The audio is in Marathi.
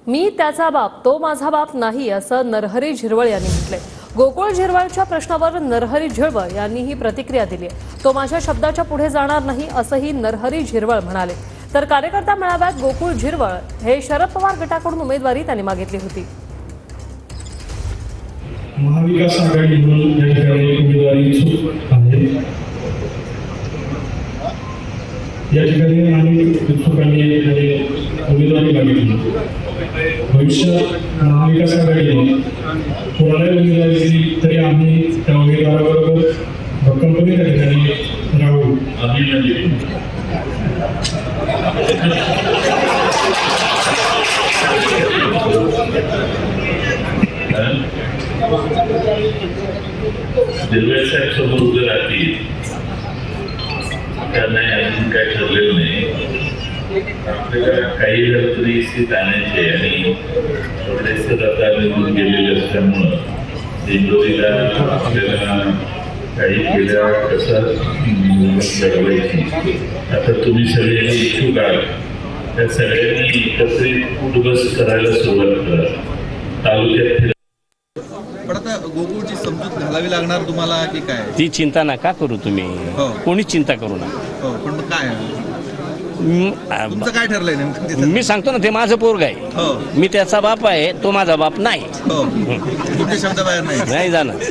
मी त्याचा बाप तो माझा बाप नाही असं नरहरी झिरवळ यांनी म्हटलंय। गोकुळ झिरवळच्या प्रश्नावर नरहरी झिरवळ यांनी ही प्रतिक्रिया दिली आहे। तो माझ्या शब्दाच्या पुढे जाणार नाही असंही नरहरी झिरवळ म्हणाले। तर कार्यकर्ता मेळाव्यात गोकुळ झिरवळ हे शरद पवार गटाकडून उमेदवारी त्यांनी मागितली होती। महाविकास आघाडी म्हणून या ठिकाणी उमेदवारी इच्छुक आहे। या ठिकाणी अनेक इच्छुकांनी उमेदवारी मागितली। भविष्यात महाविकास आघाडीने कोणालाही उमेदवारी दिली तरी आम्ही त्या उमेदवाराबरोबर भक्कमपणे त्या ठिकाणी राहू। दिलवेर साहेब समोर उभे राहतील त्यांना अजून काय ठरलेलं नाही। आपल्याला काही झालं तरी स्थित आणायचे आणि थोडेसे आता निवडून गेलेले असल्यामुळं दिंडोरीला आपल्याला काही केल्या कसं लढवायची। आता तुम्ही सगळ्यांनी इच्छुक आहात त्या सगळ्यांनी एकत्रित उद्बस करायला सुरुवात करा। तालुक्यात पण आता गोकुळची समजूत घालावी लागणार तुम्हाला की काय? ती चिंता नका करू तुम्ही। कोणीच चिंता करू नका। पण काय तुमचं काय ठरलंय नेमकं? मी सांगतो ना, ते माझं पोरग आहे। मी त्याचा बाप आहे, तो माझा बाप नाही। तुमच्या शब्दाबाहेर नाही जाणार।